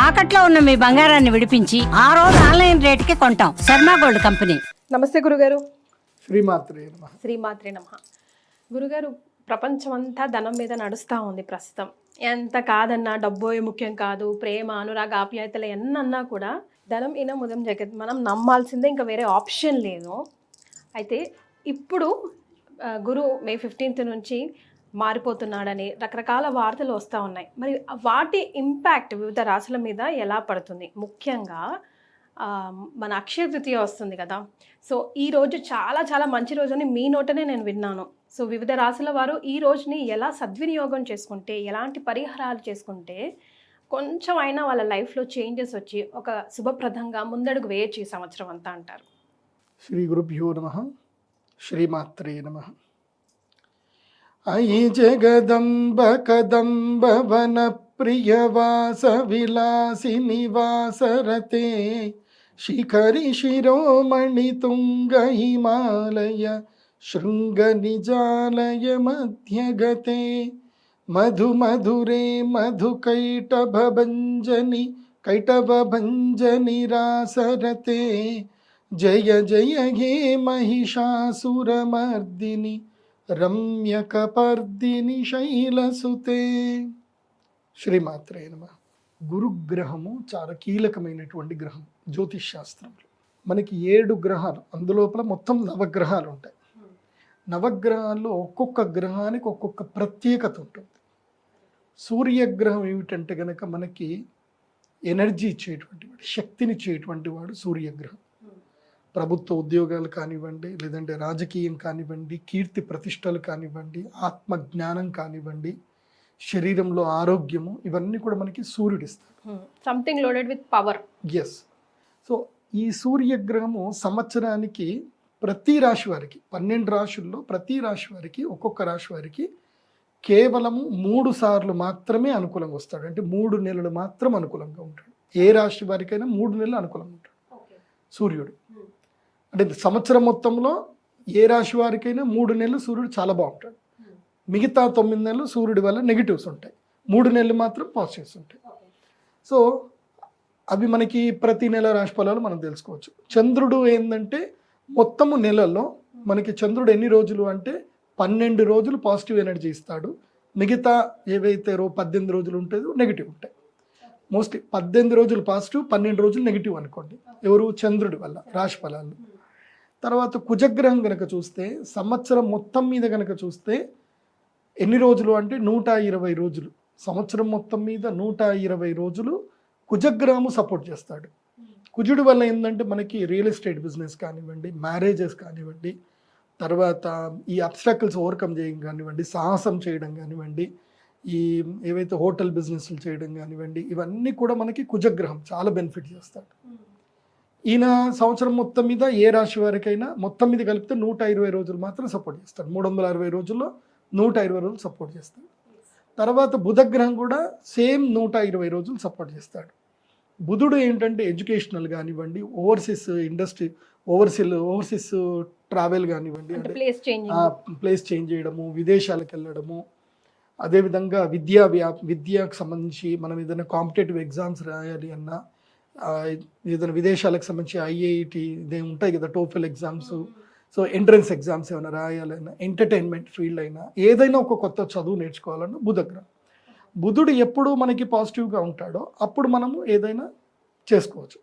తాకట్లో ఉన్న మీ బంగారాన్ని విడిపించి ఆ రోజు ఆన్లైన్ రేటుకి కొంటాం. Sharma gold company. నమస్తే గురుగారు. శ్రీమాత్రే నమః. శ్రీమాత్రే నమః. గురుగారు, ప్రపంచమంతా ధనం మీద నడుస్తూ ఉంది ప్రస్తుతం. ఎంత కాదన్నా డబ్బోయే ముఖ్యం కాదు, ప్రేమ అనురాగ ఆప్యాయతలు ఎన్నన్నా కూడా ధనం ఈయన ముదం జగత్, మనం నమ్మాల్సిందే, ఇంకా వేరే ఆప్షన్ లేదు. అయితే ఇప్పుడు గురు మే 15th నుంచి మారిపోతున్నాడని రకరకాల వార్తలు వస్తూ ఉన్నాయి. మరి వాటి ఇంపాక్ట్ వివిధ రాశుల మీద ఎలా పడుతుంది? ముఖ్యంగా మన అక్షయ తృతీయ వస్తుంది కదా. సో ఈ రోజు చాలా చాలా మంచి రోజు అని మీ నోటనే నేను విన్నాను. సో వివిధ రాశుల వారు ఈ రోజుని ఎలా సద్వినియోగం చేసుకుంటే, ఎలాంటి పరిహారాలు చేసుకుంటే కొంచెం అయినా వాళ్ళ లైఫ్లో చేంజెస్ వచ్చి ఒక శుభప్రదంగా ముందడుగు వేయచ్చు ఈ సంవత్సరం అంతా అంటారు? శ్రీ గురుభ్యో నమః. శ్రీమాత్రే నమః. అయి జగదంబ కదంబ వన ప్రియవాస విలాసి నివాసరతే శిఖరి శిరోమణి తుంగ హిమాలయ శృంగ నిజాలయ మధ్యగతే మధు మధురే మధు కైటభంజని రాసరతే జయ జయ హే మహిషాసురమర్దిని రమ్యకపర్దిని శైలసుతే. శ్రీమాత్రే నమః. గురుగ్రహము చాలా కీలకమైనటువంటి గ్రహం జ్యోతిష్ శాస్త్రంలో. మనకి 7 గ్రహాలు, అందులోపల మొత్తం 9 నవగ్రహాలు ఉంటాయి. నవగ్రహాల్లో ఒక్కొక్క గ్రహానికి ఒక్కొక్క ప్రత్యేకత ఉంటుంది. సూర్యగ్రహం ఏమిటంటే కనుక మనకి ఎనర్జీ ఇచ్చేటువంటి వాడు, శక్తినిచ్చేటువంటి వాడు సూర్యగ్రహం. ప్రభుత్వ ఉద్యోగాలు కానివ్వండి, లేదంటే రాజకీయం కానివ్వండి, కీర్తి ప్రతిష్టలు కానివ్వండి, ఆత్మజ్ఞానం కానివ్వండి, శరీరంలో ఆరోగ్యము, ఇవన్నీ కూడా మనకి సూర్యుడిస్తాడు. Something loaded with power. Yes. So ఈ సూర్యగ్రహము సంవత్సరానికి ప్రతి రాశి వారికి, 12 రాశుల్లో ప్రతి రాశి వారికి, ఒక్కొక్క రాశి వారికి కేవలము 3 సార్లు మాత్రమే అనుకూలంగా వస్తాడు. అంటే 3 నెలలు మాత్రం అనుకూలంగా ఉంటాడు. ఏ రాశి వారికైనా 3 నెలలు అనుకూలంగా ఉంటాడు సూర్యుడు. అంటే సంవత్సరం మొత్తంలో ఏ రాశి వారికైనా 3 నెలలు సూర్యుడు చాలా బాగుంటాడు. మిగతా 9 నెలలు సూర్యుడి వల్ల నెగిటివ్స్ ఉంటాయి, 3 నెలలు మాత్రం పాజిటివ్స్ ఉంటాయి. సో అవి మనకి ప్రతి నెల రాశి ఫలాలు మనం తెలుసుకోవచ్చు. చంద్రుడు ఏంటంటే మొత్తము నెలలో మనకి చంద్రుడు ఎన్ని రోజులు అంటే 12 రోజులు పాజిటివ్ ఎనర్జీ ఇస్తాడు. మిగతా ఏవైతే 18 రోజులు ఉంటుందో నెగిటివ్ ఉంటాయి. మోస్ట్లీ 18 రోజులు పాజిటివ్, 12 రోజులు నెగిటివ్ అనుకోండి. ఎవరు? చంద్రుడి వల్ల రాశి ఫలాలు. తర్వాత కుజగ్రహం కనుక చూస్తే సంవత్సరం మొత్తం మీద కనుక చూస్తే ఎన్ని రోజులు అంటే 120 రోజులు. సంవత్సరం మొత్తం మీద 120 రోజులు కుజగ్రహము సపోర్ట్ చేస్తాడు. కుజుడి వల్ల ఏంటంటే మనకి రియల్ ఎస్టేట్ బిజినెస్ కానివ్వండి, మ్యారేజెస్ కానివ్వండి, తర్వాత ఈ అబ్స్ట్రాకిల్స్ ఓవర్కమ్ చేయడం కానివ్వండి, సాహసం చేయడం కానివ్వండి, ఈ ఏవైతే హోటల్ బిజినెస్లు చేయడం కానివ్వండి, ఇవన్నీ కూడా మనకి కుజగ్రహం చాలా బెనిఫిట్ చేస్తాడు. ఈయన సంవత్సరం మొత్తం మీద ఏ రాశి వారికైనా మొత్తం మీద కలిపితే 120 రోజులు మాత్రం సపోర్ట్ చేస్తాడు. 360 రోజుల్లో 120 రోజులు సపోర్ట్ చేస్తాడు. తర్వాత బుధగ్రహం కూడా సేమ్ 120 రోజులు సపోర్ట్ చేస్తాడు. బుధుడు ఏంటంటే ఎడ్యుకేషనల్ కానివ్వండి, ఓవర్సీస్ ఇండస్ట్రీ, ఓవర్సీస్ ట్రావెల్ కానివ్వండి, అంటే ప్లేస్ చేంజ్ చేయడము, విదేశాలకు వెళ్ళడము, అదేవిధంగా విద్యకు సంబంధించి మనం ఏదైనా కాంపిటేటివ్ ఎగ్జామ్స్ రాయాలి అన్నా, ఏదైనా విదేశాలకు సంబంధించి ఐఐటి ఇదే ఉంటాయి కదా, TOEFL exams, so entrance exams ఏమైనా రాయాలన్నా, ఎంటర్టైన్మెంట్ ఫీల్డ్ అయినా, ఏదైనా ఒక కొత్త చదువు నేర్చుకోవాలన్నా బుధగ్రహం. బుధుడు ఎప్పుడు మనకి పాజిటివ్గా ఉంటాడో అప్పుడు మనము ఏదైనా చేసుకోవచ్చు.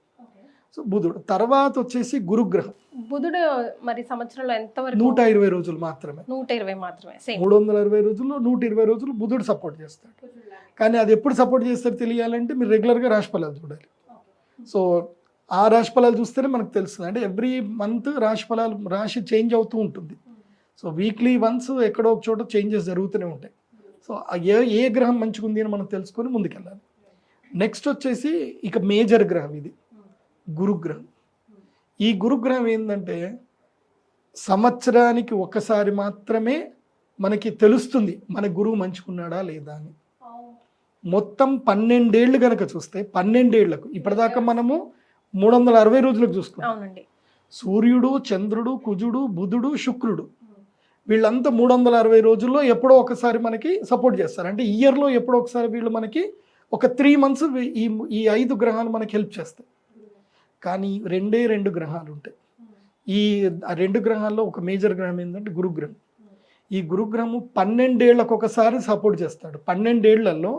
సో బుధుడు తర్వాత వచ్చేసి గురుగ్రహం. బుధుడు మరి సంవత్సరంలో ఎంతవరకు? 120 రోజులు మాత్రమే. 120 మాత్రమే. 360 రోజుల్లో 120 రోజులు బుధుడు సపోర్ట్ చేస్తాడు. కానీ అది ఎప్పుడు సపోర్ట్ చేస్తారో తెలియాలంటే మీరు రెగ్యులర్గా రాశి ఫలాలు చూడాలి. సో ఆ రాశి ఫలాలు చూస్తేనే మనకు తెలుస్తుంది. అంటే ఎవ్రీ మంత్ రాశి ఫలాలు, రాశి చేంజ్ అవుతూ ఉంటుంది. సో వీక్లీ వన్స్ ఎక్కడో ఒక చోట చేంజెస్ జరుగుతూనే ఉంటాయి. సో ఏ గ్రహం మంచిగా ఉంది అని మనం తెలుసుకొని ముందుకెళ్ళాలి. నెక్స్ట్ వచ్చేసి ఇక మేజర్ గ్రహం ఇది గురుగ్రహం. ఈ గురుగ్రహం ఏంటంటే సంవత్సరానికి ఒకసారి మాత్రమే మనకి తెలుస్తుంది మన గురువు మంచుకున్నాడా లేదా అని. మొత్తం 12 ఏళ్ళు కనుక చూస్తే 12 ఏళ్లకు ఇప్పటిదాకా మనము 360 రోజులకు చూసుకున్నాం. సూర్యుడు, చంద్రుడు, కుజుడు, బుధుడు, శుక్రుడు వీళ్ళంతా 360 రోజుల్లో ఎప్పుడో ఒకసారి మనకి సపోర్ట్ చేస్తారు. అంటే ఇయర్లో ఎప్పుడో ఒకసారి వీళ్ళు మనకి ఒక 3 months ఈ ఈ 5 గ్రహాలు మనకి హెల్ప్ చేస్తాయి. కానీ 2 గ్రహాలు ఉంటాయి. ఈ 2 గ్రహాల్లో ఒక మేజర్ గ్రహం ఏంటంటే గురుగ్రహం. ఈ గురుగ్రహము 12 ఏళ్లకు ఒకసారి సపోర్ట్ చేస్తాడు. 12 ఏళ్లలో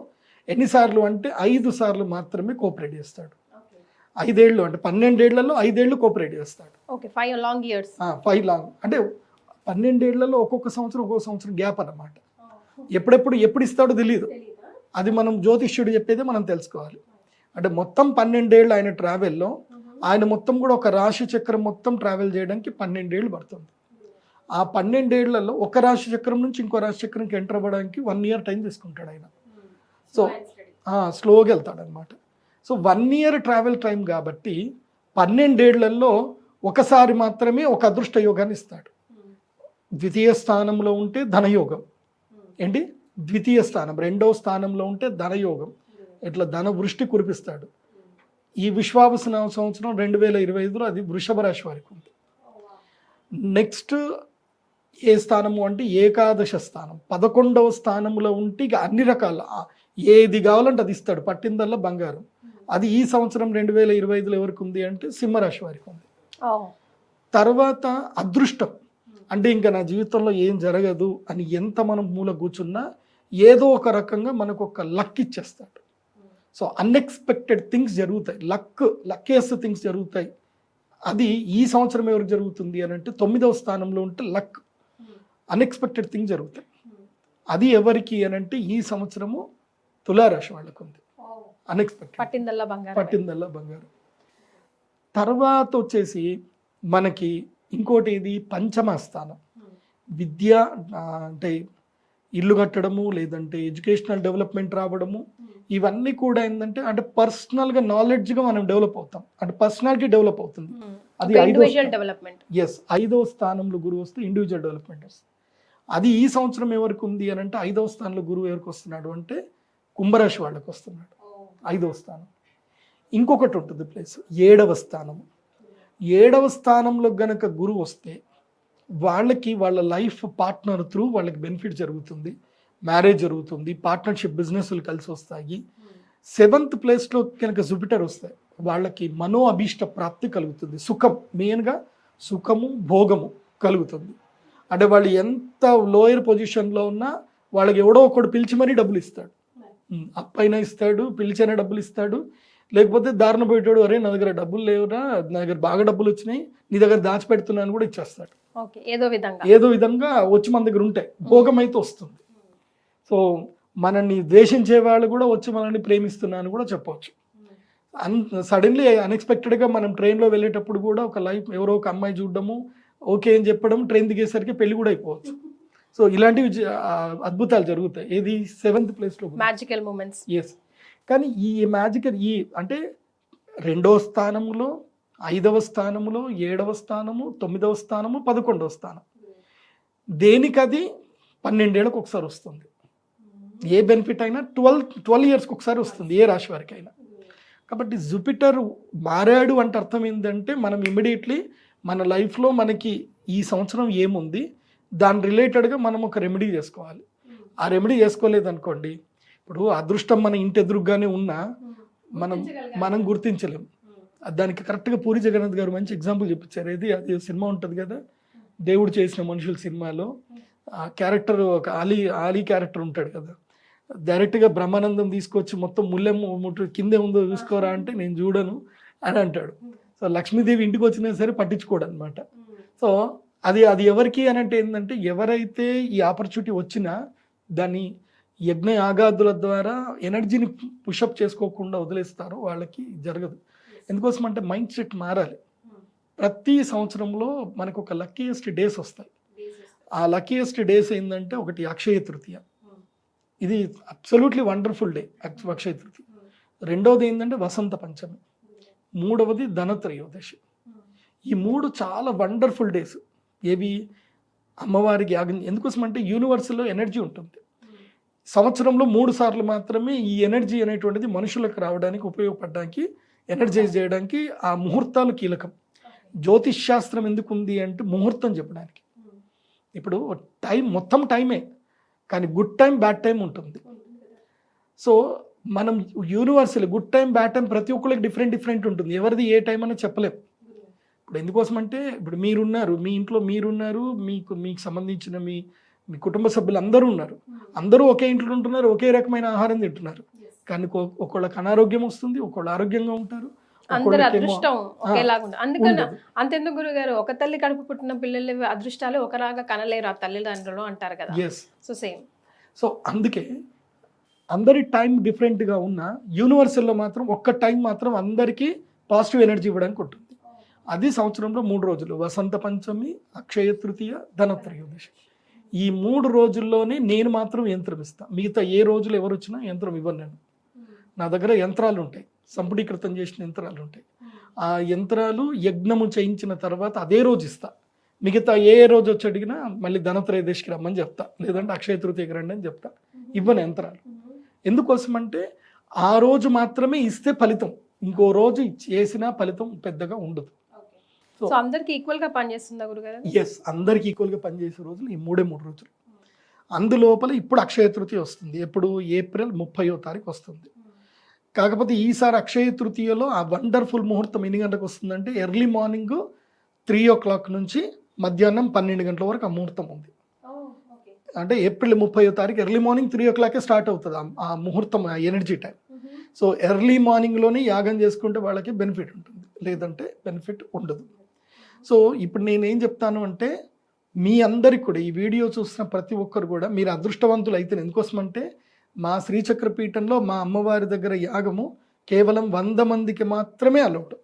ఎన్నిసార్లు అంటే 5 సార్లు మాత్రమే కోఆపరేట్ చేస్తాడు. 5 ఏళ్ళు అంటే 12 ఏళ్లలో 5 ఏళ్ళు కోఆపరేట్ చేస్తాడు. Okay 5 long years. 5 లాంగ్ అంటే 12 ఏళ్లలో ఒక్కొక్క సంవత్సరం గ్యాప్ అన్నమాట. ఎప్పుడు ఇస్తాడో తెలియదు. అది మనం జ్యోతిష్యుడు చెప్పేదే మనం తెలుసుకోవాలి. అంటే మొత్తం 12 ఏళ్ళు ఆయన ట్రావెల్లో ఆయన మొత్తం కూడా ఒక రాశి చక్రం మొత్తం ట్రావెల్ చేయడానికి 12 ఏళ్ళు పడుతుంది. ఆ 12 ఏళ్లలో ఒక రాశి చక్రం నుంచి ఇంకో రాశి చక్రంకి ఎంటర్ అవ్వడానికి 1 year టైం తీసుకుంటాడు ఆయన. సో స్లోగా వెళ్తాడు అనమాట. సో 1 year ట్రావెల్ టైం కాబట్టి 12 ఏళ్లలో ఒకసారి మాత్రమే ఒక అదృష్ట యోగాన్ని ఇస్తాడు. ద్వితీయ స్థానంలో ఉంటే ధనయోగం ఏంటి, ద్వితీయ స్థానం 2వ స్థానంలో ఉంటే ధనయోగం, ఇట్లా ధన వృష్టి కురిపిస్తాడు. ఈ విశ్వావసు సంవత్సరం 2025లో అది వృషభ రాశి వారికి ఉంది. నెక్స్ట్ ఏ స్థానము అంటే ఏకాదశ స్థానం 11వ స్థానంలో ఉంటే ఇక అన్ని రకాల ఏది కావాలంటే అది ఇస్తాడు, పట్టిందల్లా బంగారం. అది ఈ సంవత్సరం 2025లో ఎవరికి ఉంది అంటే సింహరాశి వారికి ఉంది. తర్వాత అదృష్టం అంటే ఇంకా నా జీవితంలో ఏం జరగదు అని ఎంత మనం మూల కూర్చున్నా ఏదో ఒక రకంగా మనకు ఒక లక్ ఇచ్చేస్తాడు. సో అన్ఎక్స్పెక్టెడ్ థింగ్స్ జరుగుతాయి, లక్కియస్ట్ థింగ్స్ జరుగుతాయి. అది ఈ సంవత్సరం ఎవరికి జరుగుతుంది అని అంటే 9వ స్థానంలో ఉంటే లక్, అన్ఎక్స్పెక్టెడ్ థింగ్స్ జరుగుతాయి. అది ఎవరికి అని అంటే ఈ సంవత్సరము తులారాశి వాళ్ళకు ఉంది. అన్ఎక్స్పెక్టెడ్ పట్టిందల్లా బంగారం. తర్వాత వచ్చేసి మనకి ఇంకోటి ఇది పంచమ స్థానం, విద్య అంటే ఇల్లు కట్టడము లేదంటే ఎడ్యుకేషనల్ డెవలప్మెంట్ రావడము, ఇవన్నీ కూడా ఏంటంటే అంటే పర్సనల్గా నాలెడ్జ్గా మనం డెవలప్ అవుతాం, అంటే పర్సనాలిటీ డెవలప్ అవుతుంది. అది 5వ స్థానంలో గురువు వస్తే ఇండివిజువల్ డెవలప్మెంట్ వస్తుంది. అది ఈ సంవత్సరం ఎవరికి ఉంది అని అంటే 5వ స్థానంలో గురువు ఎవరికి వస్తున్నాడు అంటే కుంభరాశి వాళ్ళకి వస్తున్నాడు 5వ స్థానం. ఇంకొకటి ఉంటుంది ప్లేస్ 7వ స్థానము. 7వ స్థానంలో గనక గురువు వస్తే వాళ్ళకి వాళ్ళ లైఫ్ పార్ట్నర్ త్రూ వాళ్ళకి బెనిఫిట్ జరుగుతుంది, మ్యారేజ్ జరుగుతుంది, పార్ట్నర్షిప్ బిజినెస్లు కలిసి వస్తాయి. 7th ప్లేస్లో కనుక జూపిటర్ వస్తాయి వాళ్ళకి మనో అభీష్ట ప్రాప్తి కలుగుతుంది, సుఖం, మెయిన్గా సుఖము భోగము కలుగుతుంది. అంటే వాళ్ళు ఎంత లోయర్ పొజిషన్లో ఉన్నా వాళ్ళకి ఎవడో ఒకడు పిలిచి మరీ డబ్బులు ఇస్తాడు, అప్పైనా ఇస్తాడు, పిలిచైనా డబ్బులు ఇస్తాడు. లేకపోతే దారిన పోయేటాడు, అరే నా దగ్గర డబ్బులు లేవురా, నా దగ్గర బాగా డబ్బులు వచ్చినాయి, నీ దగ్గర దాచిపెడుతున్నాను కూడా ఇచ్చేస్తాడు. ఏదో విధంగా వచ్చి మన దగ్గర ఉంటాయి, భోగం అయితే వస్తుంది. సో మనల్ని ద్వేషించే వాళ్ళు కూడా వచ్చి మనల్ని ప్రేమిస్తున్నాను కూడా చెప్పవచ్చు. సడన్లీ అన్ఎక్స్పెక్టెడ్గా మనం ట్రైన్లో వెళ్ళేటప్పుడు కూడా ఒక లైఫ్ ఎవరో ఒక అమ్మాయి చూడడము, ఓకే అని చెప్పడం, ట్రైన్ దిగేసరికి పెళ్లి కూడా అయిపోవచ్చు. సో ఇలాంటివి అద్భుతాలు జరుగుతాయి. ఏది 7th ప్లేస్లో మ్యాజికల్ మూమెంట్స్. ఎస్. కానీ ఈ మ్యాజికల్ అంటే 2వ స్థానంలో 5వ స్థానంలో 7వ స్థానము 9వ స్థానము 11వ స్థానం దేనికి అది 12 ఏళ్ళకి ఒకసారి వస్తుంది. ఏ బెనిఫిట్ అయినా 12 yearsకి ఒకసారి వస్తుంది ఏ రాశి వారికి అయినా. కాబట్టి జూపిటర్ మారాడు అంటే అర్థం ఏంటంటే మనం ఇమ్మీడియట్లీ మన లైఫ్లో మనకి ఈ సంవత్సరం ఏముంది దాని రిలేటెడ్గా మనం ఒక రెమెడీ చేసుకోవాలి. ఆ రెమెడీ చేసుకోలేదనుకోండి, ఇప్పుడు అదృష్టం మన ఇంటి ఎదురుగానే ఉన్నా మనం గుర్తించలేము. దానికి కరెక్ట్గా పూరి జగన్నాథ్ గారు మంచి ఎగ్జాంపుల్ చూపించారు. అది సినిమా ఉంటుంది కదా, దేవుడు చేసిన మనుషుల సినిమాలో ఆ క్యారెక్టర్ ఒక ఆలీ క్యారెక్టర్ ఉంటాడు కదా, డైరెక్ట్గా బ్రహ్మానందం తీసుకొచ్చి మొత్తం ముల్లెమ్మ కిందే ఉందో చూసుకోరా అంటే నేను చూడను అని అంటాడు. సో లక్ష్మీదేవి ఇంటికి వచ్చినా సరే పట్టించుకోడు అనమాట. సో అది ఎవరికి అని అంటే ఏంటంటే ఎవరైతే ఈ ఆపర్చునిటీ వచ్చినా దాన్ని యజ్ఞ యాగాదుల ద్వారా ఎనర్జీని పుషప్ చేసుకోకుండా వదిలేస్తారో వాళ్ళకి జరగదు. ఎందుకోసం అంటే మైండ్ సెట్ మారాలి. ప్రతి సంవత్సరంలో మనకు ఒక లక్కీయెస్ట్ డేస్ వస్తాయి. ఆ లక్కీయెస్ట్ డేస్ ఏంటంటే ఒకటి అక్షయ తృతీయ, ఇది absolutely wonderful day Akshaya Tritiya. రెండవది ఏంటంటే వసంత పంచమి, మూడవది ధనత్రయోదశి. ఈ 3 చాలా వండర్ఫుల్ డేస్. ఏవి అమ్మవారికి యాగం. ఎందుకోసం అంటే యూనివర్స్లో ఎనర్జీ ఉంటుంది. సంవత్సరంలో 3 సార్లు మాత్రమే ఈ ఎనర్జీ అనేటువంటిది మనుషులకు రావడానికి ఉపయోగపడడానికి ఎనర్జైజ్ చేయడానికి ఆ ముహూర్తాలు కీలకం. జ్యోతిష్ శాస్త్రం ఎందుకు ఉంది అంటే ముహూర్తం చెప్పడానికి. ఇప్పుడు టైం మొత్తం టైమే, కానీ గుడ్ టైం బ్యాడ్ టైం ఉంటుంది. సో మనం universal good time bad time ప్రతి ఒక్కరికి డిఫరెంట్ ఉంటుంది. ఎవరిది ఏ టైం అని చెప్పలేము. ఇప్పుడు ఎందుకోసం అంటే ఇప్పుడు మీరున్నారు, మీ ఇంట్లో మీరున్నారు, మీకు సంబంధించిన మీ కుటుంబ సభ్యులు అందరూ ఉన్నారు. అందరూ ఒకే ఇంట్లో ఉంటున్నారు, ఒకే రకమైన ఆహారం తింటున్నారు. కానీ ఒకళ్ళకి అనారోగ్యం వస్తుంది, ఒకళ్ళు ఆరోగ్యంగా ఉంటారు. అందరి అదృష్టం ఒకేలాగా అందుకని అంతెందుకు గురుగారు, ఒక తల్లి కడుపు పుట్టిన పిల్లల అదృష్టాలు ఒకలాగా కనలేరు ఆ తల్లిదండ్రులు అంటారు కదా. So same. సో అందుకే అందరి టైం డిఫరెంట్గా ఉన్న యూనివర్సల్లో మాత్రం ఒక్క టైం మాత్రం అందరికీ పాజిటివ్ ఎనర్జీ ఇవ్వడానికి ఉంటుంది. అది సంవత్సరంలో 3 రోజులు, వసంత పంచమి, అక్షయ తృతీయ, ధనత్రయోదశి. ఈ 3 రోజుల్లోనే నేను మాత్రం యంత్రం ఇస్తాను. మిగతా ఏ రోజులు ఎవరు వచ్చినా యంత్రం ఇవ్వను నేను. నా దగ్గర యంత్రాలు ఉంటాయి, సంపుటీకృతం చేసిన యంత్రాలు ఉంటాయి. ఆ యంత్రాలు యజ్ఞము చేయించిన తర్వాత అదే రోజు ఇస్తా. మిగతా ఏ రోజు వచ్చి అడిగినా మళ్ళీ ధనత్రయోదశికి రమ్మని చెప్తా, లేదంటే అక్షయ తృతీయకి రండి అని చెప్తా. ఇవ్వను యంత్రాలు. ఎందుకోసం అంటే ఆ రోజు మాత్రమే ఇస్తే ఫలితం, ఇంకో రోజు చేసినా ఫలితం పెద్దగా ఉండదు. సో అందరికి ఈక్వల్ గా పనిచేస్తుందా గురుగారు? ఎస్, అందరికి ఈక్వల్ గా పనిచేసే రోజులు ఈ 3 రోజులు. అందులోపల ఇప్పుడు అక్షయ తృతీయ వస్తుంది. ఎప్పుడు? ఏప్రిల్ 30వ తారీఖు వస్తుంది. కాకపోతే ఈసారి అక్షయ తృతీయలో ఆ వండర్ఫుల్ ముహూర్తం ఎన్ని గంటలకు వస్తుందంటే ఎర్లీ మార్నింగ్ 3 నుంచి మధ్యాహ్నం 12 గంటల వరకు ఆ ముహూర్తం ఉంది. అంటే ఏప్రిల్ 30వ తారీఖు ఎర్లీ మార్నింగ్ 3 స్టార్ట్ అవుతుంది ఆ ముహూర్తం, ఆ ఎనర్జీ టైం. సో ఎర్లీ మార్నింగ్లోనే యాగం చేసుకుంటే వాళ్ళకి బెనిఫిట్ ఉంటుంది, లేదంటే బెనిఫిట్ ఉండదు. సో ఇప్పుడు నేనేం చెప్తాను అంటే మీ అందరికి కూడా ఈ వీడియో చూస్తున్న ప్రతి ఒక్కరు కూడా మీరు అదృష్టవంతులు అయితే, ఎందుకోసమంటే మా శ్రీచక్ర పీఠంలో మా అమ్మవారి దగ్గర యాగము కేవలం 100 మందికి మాత్రమే అలౌడ్.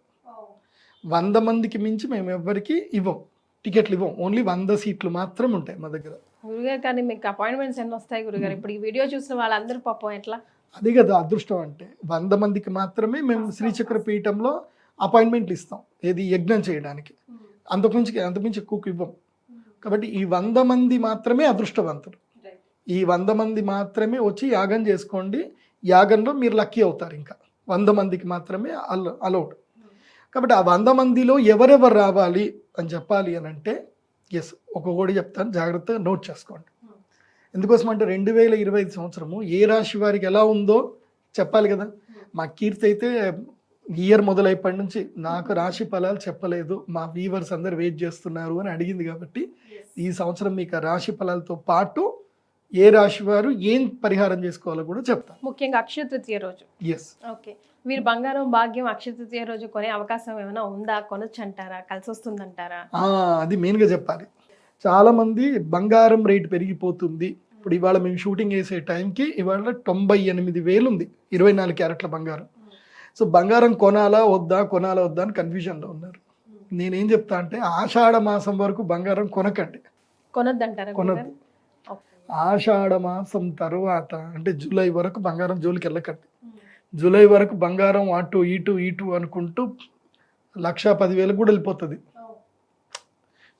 100 మందికి మించి మేము ఎవ్వరికి ఇవ్వం, టికెట్లు ఇవ్వం. ఓన్లీ 100 సీట్లు మాత్రం ఉంటాయి మా దగ్గర. గురుగారు కానీ మీకు అపాయింట్మెంట్స్ ఎన్ని వస్తాయి గురుగారు? ఇప్పుడు ఈ వీడియో చూసిన వాళ్ళందరూ పాపం ఎట్లా? అదే కదా అదృష్టం అంటే, 100 మందికి మాత్రమే మేము శ్రీచక్ర పీఠంలో అపాయింట్మెంట్లు ఇస్తాం, ఏది యజ్ఞం చేయడానికి. అంతకుమించి ఎక్కువకు ఇవ్వం. కాబట్టి ఈ 100 మంది మాత్రమే అదృష్టవంతులు. ఈ 100 మంది మాత్రమే వచ్చి యాగం చేసుకోండి. యాగంలో మీరు లక్కీ అవుతారు. ఇంకా 100 మందికి మాత్రమే అలౌడ్. కాబట్టి ఆ 100 మందిలో ఎవరెవరు రావాలి అని చెప్పాలి అని అంటే, ఎస్, ఒక్కొక్కటి చెప్తాను, జాగ్రత్తగా నోట్ చేసుకోండి. ఎందుకోసం అంటే 2025 సంవత్సరము ఏ రాశి వారికి ఎలా ఉందో చెప్పాలి కదా. మా కీర్తి అయితే ఇయర్ మొదలైప్పటి నుంచి నాకు రాశి ఫలాలు చెప్పలేదు, మా వీవర్స్ అందరు వెయిట్ చేస్తున్నారు అని అడిగింది. కాబట్టి ఈ సంవత్సరం మీకు ఆ రాశి ఫలాలతో పాటు ఏ రాశి వారు ఏం పరిహారం చేసుకోవాలో కూడా చెప్తాను, ముఖ్యంగా అక్షయ తృతీయ రోజు. Yes, okay. మీరు బంగారం భాగ్యం అక్షయ తృతీయ రోజు కొనే అవకాశం ఏమైనా ఉందా? కొనొచ్చు అంటారా? కలిసి వస్తుందంటారా? అది మెయిన్గా చెప్పాలి. చాలా మంది బంగారం రేటు పెరిగిపోతుంది. ఇప్పుడు ఇవాళ మేము షూటింగ్ చేసే టైంకి ఇవాళ 98,000 ఉంది 24 క్యారెట్ల బంగారం. సో బంగారం కొనాలా వద్దా అని కన్ఫ్యూజన్లో ఉన్నారు. నేనేం చెప్తా అంటే ఆషాఢ మాసం వరకు బంగారం కొనకండి, కొనొద్దంటారా? కొనద్దు. ఆషాఢ మాసం తర్వాత అంటే జూలై వరకు బంగారం జోలికి వెళ్ళకండి. జూలై వరకు బంగారం అటు ఇటు అనుకుంటూ 1,10,000 కూడా వెళ్ళిపోతుంది.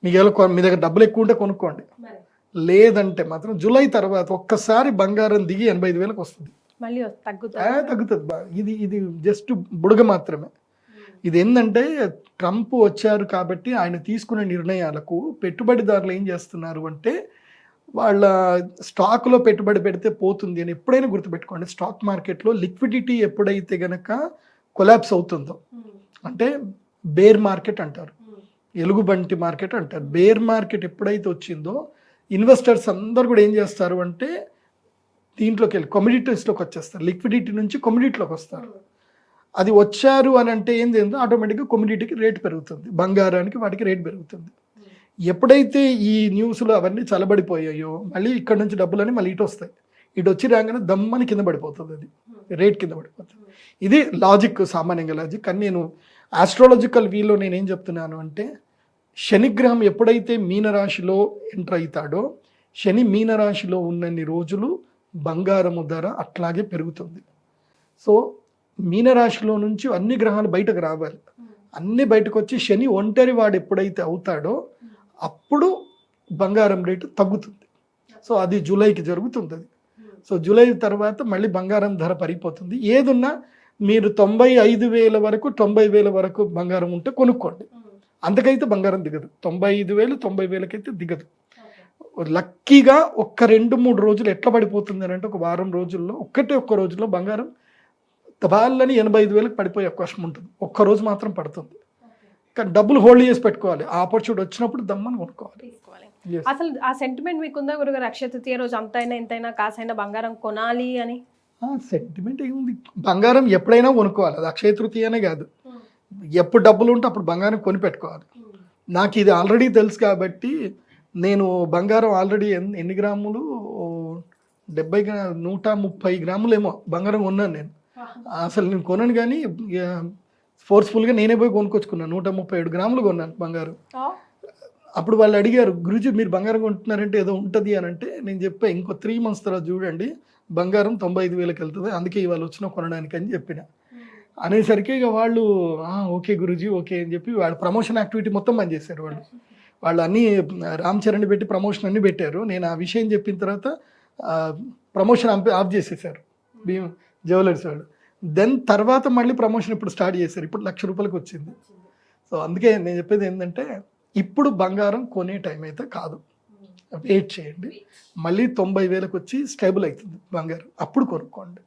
మీ దగ్గర డబ్బులు ఎక్కువ ఉంటే కొనుక్కోండి, లేదంటే మాత్రం జూలై తర్వాత ఒక్కసారి బంగారం దిగి 85,000 వస్తుంది. తగ్గుతుంది. ఇది జస్ట్ బుడగ మాత్రమే. ఇది ఏంటంటే ట్రంప్ వచ్చారు కాబట్టి ఆయన తీసుకునే నిర్ణయాలకు పెట్టుబడిదారులు ఏం చేస్తున్నారు అంటే వాళ్ళ స్టాక్లో పెట్టుబడి పెడితే పోతుంది అని ఎప్పుడైనా గుర్తుపెట్టుకోండి. స్టాక్ మార్కెట్లో లిక్విడిటీ ఎప్పుడైతే గనక కొలాప్స్ అవుతుందో, అంటే బేర్ మార్కెట్ అంటారు, ఎలుగుబంటి మార్కెట్ అంటారు. బేర్ మార్కెట్ ఎప్పుడైతే వచ్చిందో ఇన్వెస్టర్స్ అందరు కూడా ఏం చేస్తారు అంటే దీంట్లోకి వెళ్ళి కమోడిటీస్లోకి వచ్చేస్తారు, లిక్విడిటీ నుంచి కమోడిటీలోకి వస్తారు. అది వచ్చారు అని అంటే ఏంది ఆటోమేటిక్గా కమోడిటీకి రేట్ పెరుగుతుంది, బంగారానికి వాటికి రేట్ పెరుగుతుంది. ఎప్పుడైతే ఈ న్యూస్లో అవన్నీ చల్లబడిపోయాయో మళ్ళీ ఇక్కడ నుంచి డబ్బులని మళ్ళీ ఇటు వస్తాయి. ఇటు వచ్చి రాగానే దమ్మని కింద పడిపోతుంది, అది రేట్ కింద పడిపోతుంది. ఇది లాజిక్, సామాన్యంగా లాజిక్. కానీ నేను ఆస్ట్రాలజికల్ వీలో నేనేం చెప్తున్నాను అంటే శనిగ్రహం ఎప్పుడైతే మీనరాశిలో ఎంటర్ అవుతాడో శని మీనరాశిలో ఉన్నన్ని రోజులు బంగారము ధర అట్లాగే పెరుగుతుంది. సో మీనరాశిలో నుంచి అన్ని గ్రహాలు బయటకు రావాలి. అన్ని బయటకు వచ్చి శని ఒంటరి వాడు ఎప్పుడైతే అవుతాడో అప్పుడు బంగారం రేటు తగ్గుతుంది. సో అది జూలైకి జరుగుతుంది. అది సో జూలై తర్వాత మళ్ళీ బంగారం ధర పడిపోతుంది. ఏదున్నా మీరు 95,000 వరకు 90,000 వరకు బంగారం ఉంటే కొనుక్కోండి, అంతకైతే బంగారం దిగదు. 95,000 90,000 అయితే దిగదు. లక్కీగా ఒక్క 2-3 రోజులు ఎట్లా పడిపోతుంది అని అంటే ఒక వారం రోజుల్లో ఒక్క రోజులో బంగారం తబాలని 85,000 పడిపోయే అవకాశం ఉంటుంది, ఒక్కరోజు మాత్రం పడుతుంది. కానీ డబ్బులు హోల్డ్ చేసి పెట్టుకోవాలి, ఆ ఆపర్చునిటీ వచ్చినప్పుడు దమ్మని కొనుక్కోవాలి. తీసుకోవాలి. Yes. అసలు ఆ సెంటిమెంట్ మీకుందా గురుగారు, అక్షయ తృతీయ రోజు అంతైనా ఇంతైనా కాసైనా బంగారం కొనాలి అని? సెంటిమెంట్ ఏముంది, బంగారం ఎప్పుడైనా కొనుక్కోవాలి, అది అక్షయ తృతీయనే కాదు, ఎప్పుడు డబ్బులు ఉంటే అప్పుడు బంగారం కొని పెట్టుకోవాలి. నాకు ఇది ఆల్రెడీ తెలుసు కాబట్టి నేను బంగారం ఆల్రెడీ ఎన్ని గ్రాములు 130 గ్రాములు ఏమో బంగారం కొన్నాను నేను. అసలు నేను కొనను కానీ ఫోర్స్ఫుల్గా నేనే పోయి కొనుక్కొచ్చుకున్నాను, 137 గ్రాములు కొన్నాను బంగారం. అప్పుడు వాళ్ళు అడిగారు, గురుజీ మీరు బంగారం కొంటున్నారంటే ఏదో ఉంటుంది అని అంటే, నేను చెప్పా ఇంకో 3 months తర్వాత చూడండి బంగారం 95,000కి వెళ్తుంది, అందుకే ఇవాళ వచ్చిన కొనడానికి అని చెప్పిన. అనేసరికి ఇక వాళ్ళు ఓకే గురూజీ ఓకే అని చెప్పి వాళ్ళు ప్రమోషన్ యాక్టివిటీ మొత్తం బంద్ చేశారు. వాళ్ళు అన్నీ రామ్ చరణ్ పెట్టి ప్రమోషన్ అన్నీ పెట్టారు. నేను ఆ విషయం చెప్పిన తర్వాత ప్రమోషన్ ఆఫ్ చేసేసారు జ్యువెలర్స్ వాళ్ళు. దెన్ తర్వాత మళ్ళీ ప్రమోషన్ ఇప్పుడు స్టార్ట్ చేశారు, ఇప్పుడు 1,00,000 రూపాయలకి వచ్చింది. సో అందుకే నేను చెప్పేది ఏంటంటే ఇప్పుడు బంగారం కొనే టైం అయితే కాదు, వెయిట్ చేయండి, మళ్ళీ 90,000కి వచ్చి స్టేబుల్ అవుతుంది బంగారం, అప్పుడు కొనుక్కోండి.